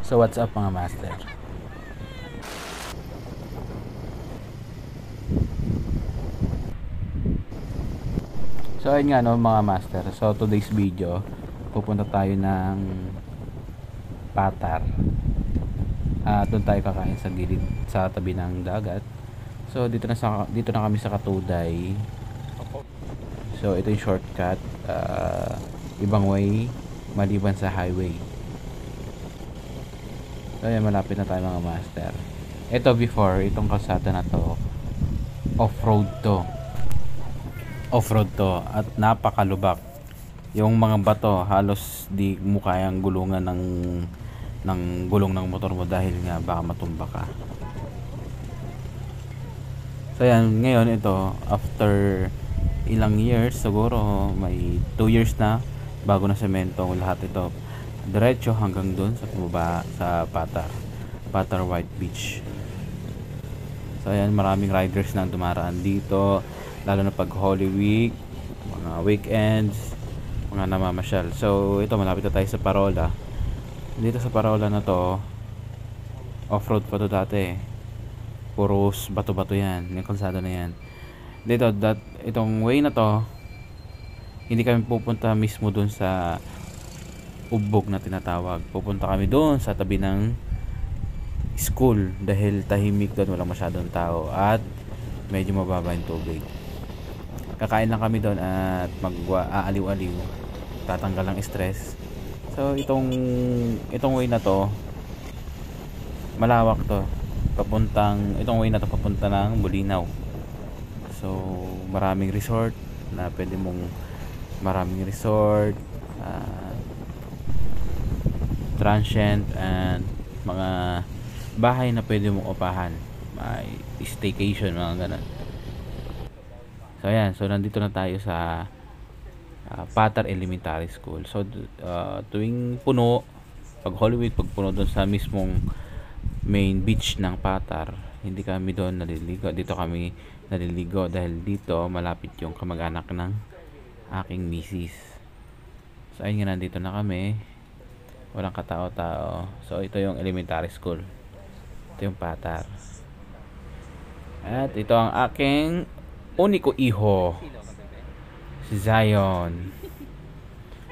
So what's up mga master? So ayun nga no mga master. So today's video, pupunta tayo ng Patar. Doon tayo kakain sa gilid sa tabi ng dagat. So dito na kami sa Katuday. So ito yung shortcut, ibang way maliban sa highway. So ayan, malapit na tayo mga master. Ito before, itong kalsada na to, off-road to at napakalubak. Yung mga bato halos di mo kayang gulungan ng gulong ng motor mo dahil nga baka matumba ka. So yan, ngayon ito after ilang years, siguro may 2 years na bago na semento lahat ito, diretso hanggang dun sa baba sa Patar White Beach. So ayan, maraming riders na dumaraan dito, lalo na pag Holy Week, mga weekends, mga namamasyal. So ito, malapit na tayo sa Parola. Dito sa Parola na to, off-road pa to dati, puros bato-bato yan, yung kalsada na yan. Dito, itong way na to, hindi kami pupunta mismo dun sa ubog na tinatawag. Pupunta kami dun sa tabi ng school dahil tahimik doon, walang masyadong tao at medyo mababa yung tubig. Kakain lang kami doon at mag-aaliw-aliw, tatanggal ang stress. So itong way na to, malawak to, itong way na to papunta ng Bulinaw. So maraming resort, transient and mga bahay na pwede mong upahan, may staycation, mga ganun. So ayan, so nandito na tayo sa Patar Elementary School. So tuwing puno, pag Holy Week, pag puno doon sa mismong main beach ng Patar, hindi kami doon naliligo. Dito kami naliligo dahil dito malapit yung kamag-anak ng aking misis. So ayun nga, nandito na kami, walang katao-tao. So ito yung elementary school, ito yung Patar, at ito ang aking uniko iho, si Zion.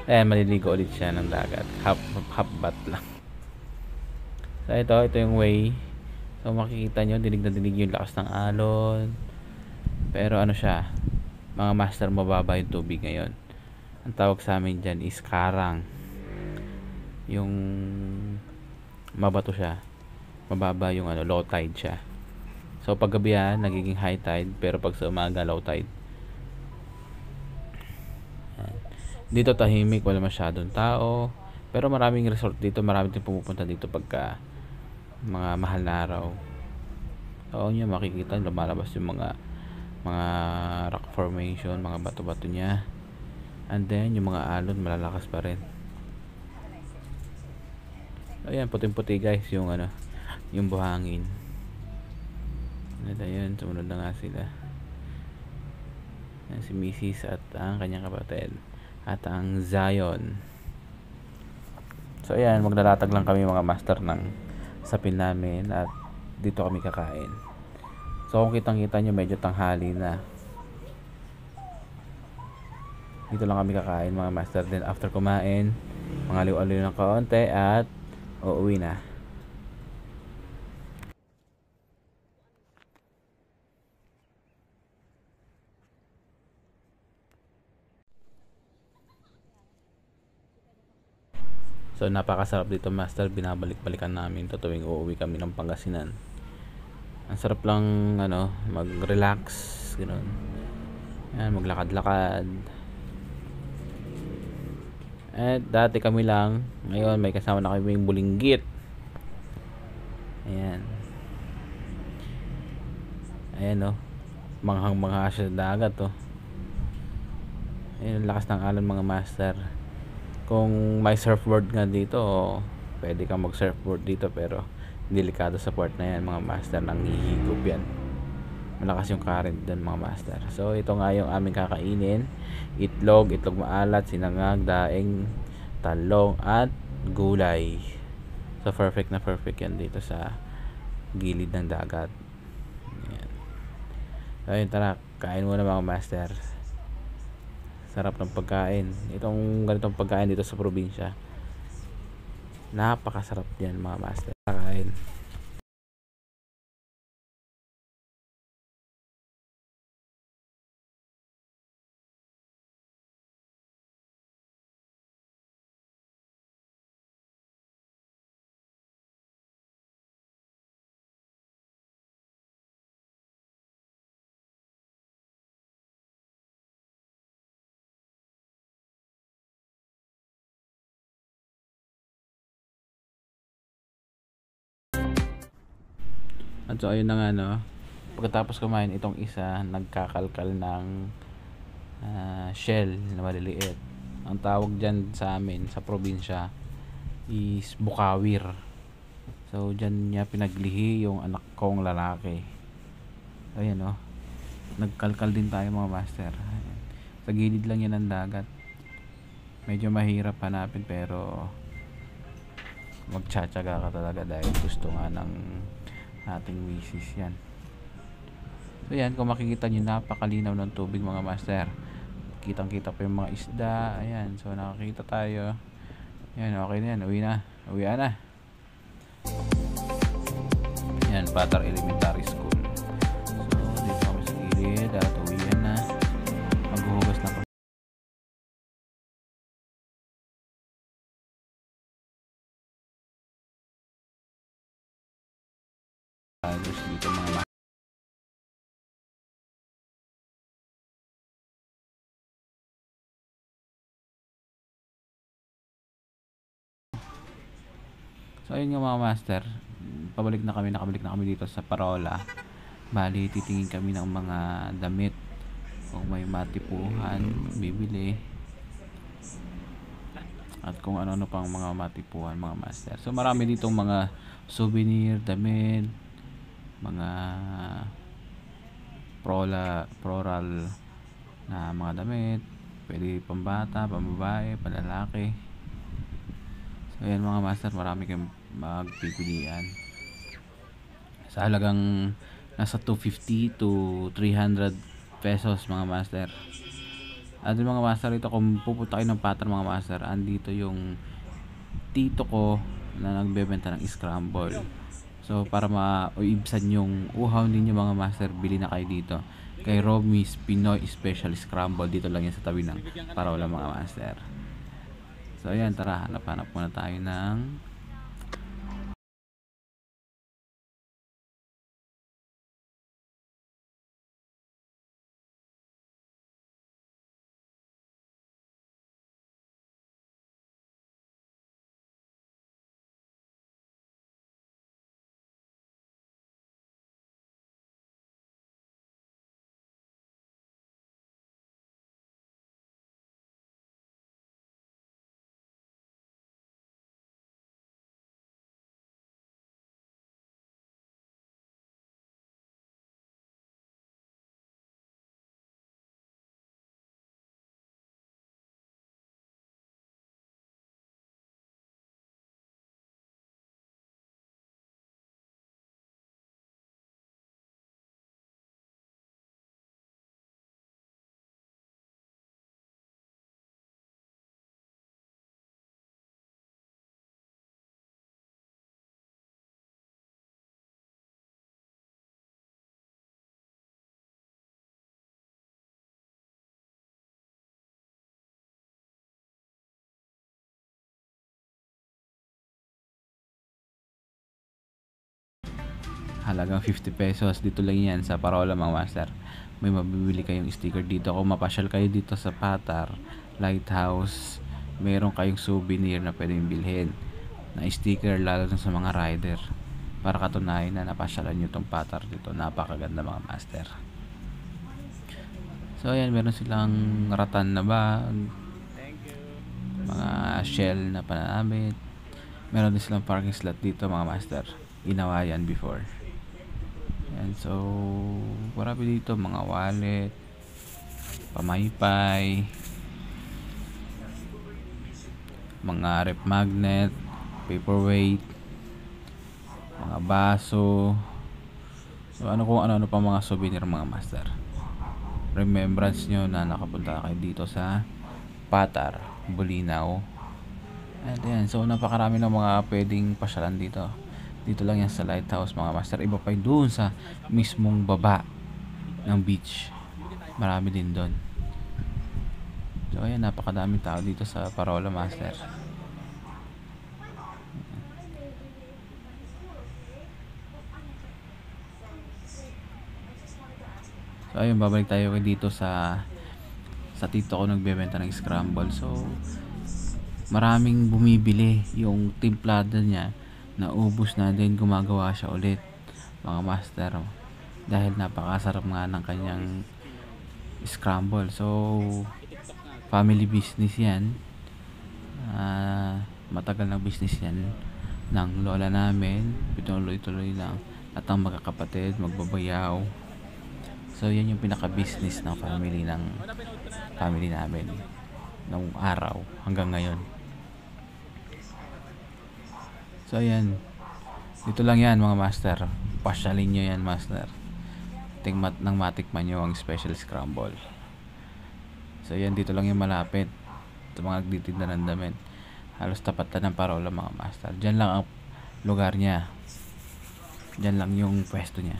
Maliligo ulit siya ng dagat, half bath lang. So ito yung way. So makikita nyo, dinig na dinig yung lakas ng alon. Pero ano siya, mga master, mababa yung tubig ngayon. Ang tawag sa amin dyan is karang. Yung mabato siya, mababa yung low tide siya. So pag gabi nagiging high tide, pero pag sa umaga low tide. Dito tahimik, wala masyadong tao, pero maraming resort dito, marami din pumupunta dito pagka mga mahal na araw. So nyo makikita, lumalabas yung mga rock formation, mga bato-bato niya, and then yung mga alon malalakas pa rin. Ayan, puting-puti guys yung yung buhangin. Ayun, sumunod na nga sila. Ayan, si Mrs. at ang kanyang kapatid at ang Zion. So ayan, maglalatag lang kami mga master ng sapin namin at dito kami kakain. So kung kitang-kita nyo, medyo tanghali na. Dito lang kami kakain mga master. Then after kumain, mga aliw-aliw ng kaunti at uuwi na. So napakasarap dito master, binabalik-balikan namin to tuwing uuwi kami ng Pangasinan. Ang sarap lang mag-relax, ganoon. Yan, maglakad-lakad. At dati kami lang, ngayon may kasama na kami yung bulinggit. Ayan manghang-mangha siya sa dagat Ayan, ang lakas ng alon mga master. Kung may surfboard nga dito, pwede kang mag surfboard dito, pero delikado sa port na yan mga master, nang hihigop yan, malakas yung current dun mga master. So ito nga yung aming kakainin, itlog maalat, sinangag, daing, talong at gulay. So perfect na perfect yan dito sa gilid ng dagat. Ayan. So ayun, tara, kain muna mga master. Sarap ng pagkain. Itong ganitong pagkain dito sa probinsya, napakasarap yan mga master. Kain. At so ayun na nga, no, pagkatapos kumain, itong isa nagkakalkal ng shell na maliliit. Ang tawag dyan sa amin sa probinsya is bukawir. So dyan niya pinaglihi yung anak kong lalaki. Ayan, no, nagkalkal din tayo mga master. Ayan. Sa gilid lang yan ng dagat. Medyo mahirap hanapin pero magtsatsaga ka talaga dahil gusto nga ng ating misis yan. So yan, kung makikita nyo, napakalinaw ng tubig mga master. Kitang kita pa yung mga isda. Ayan, so nakakita tayo. Yan, okay na yan, uwian na. Yan, Patar Elementary School. So dito kami sa gilid at uwian na. Maghuhugas na kami. Dito mga So ayun nga mga master, nakabalik na kami dito sa Parola. Bali, titingin kami ng mga damit. Kung may matipuhan, bibili. At kung ano-ano pang mga matipuhan mga master. So marami ditong mga souvenir, damit, mga floral na mga damit. Pwede pambata, pambabae, panlalaki. So ayan mga master, marami kayong magpipilian sa halagang nasa 250 to 300 pesos mga master. At yung mga master, ito kung pupunta kayo ng Patar mga master, andito yung tito ko na nagbebenta ng scramble. So para mauibsan yung uhaw ninyo mga master, bili na kayo dito kay Romy's Pinoy Special Scramble. Dito lang yan sa tabi ng Parola mga master. So ayan, tara, hanap muna tayo ng halagang 50 pesos. Dito lang yan sa Parola mga master. May mabibili kayong sticker dito. Kung mapasyal kayo dito sa Patar Lighthouse, meron kayong souvenir na pwedeng bilhin na sticker, lalo na sa mga rider, para katunayan na napasyalan nyo itong Patar dito. Napakaganda mga master. So ayan, meron silang ratan na bag, mga shell na panamit. Meron din silang parking slot dito mga master. Ginawa yan before. Yan, so marami dito mga wallet, pamaypay, mga rep magnet, paperweight, mga baso, so ano kung ano pa mga souvenir mga master. Remembrance nyo na nakapunta kayo dito sa Patar, Bulinaw. And yan, so napakarami ng mga pwedeng pasyalan dito. Dito lang yan sa lighthouse mga master. Iba pa yun doon sa mismong baba ng beach, marami din doon. So ayan, napakadaming tao dito sa Parola master. So ayun, babalik tayo dito sa tito ko nagbebenta ng scramble. So maraming bumibili, yung timplada niya naubos na din, gumagawa siya ulit mga master, dahil napakasarap nga ng kanyang scramble. So family business yan, matagal na business yan ng lola namin, pituloy-tuloy lang at ang magkakapatid magbabayaw. So yan yung pinaka business ng family namin nung araw hanggang ngayon. So ayan, dito lang yan mga master, pasyalin nyo yan master, nang matikman nyo ang special scramble. So ayan, dito lang yung malapit sa mga nagtitinda ng damit, halos tapat na ng Parola mga master. Dyan lang ang lugar niya, dyan lang yung pwesto niya.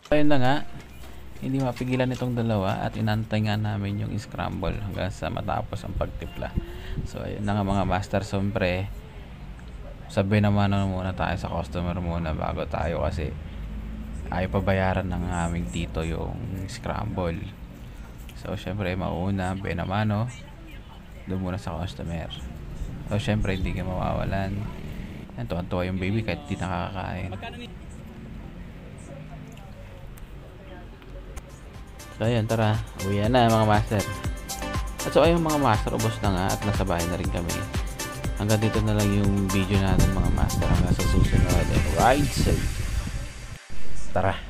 Ayun na nga, hindi mapigilan itong dalawa at inantay nga namin yung scramble hanggang sa matapos ang pagtipla. So ayun na nga mga master, siyempre sabi naman muna tayo sa customer muna bago tayo, kasi ayaw pabayaran ng aming tito yung scramble. So syempre mauna benamano doon muna sa customer. So syempre hindi ka mawawalan. Yan, tuwa yung baby kahit di nakakain. So ayun, tara, uwi na mga master. At so ayun mga master, ubos na nga at nasa bahay na rin kami. Hanggang dito na lang yung video natin mga master. Hanggang sa susunod, ride safe. Tara.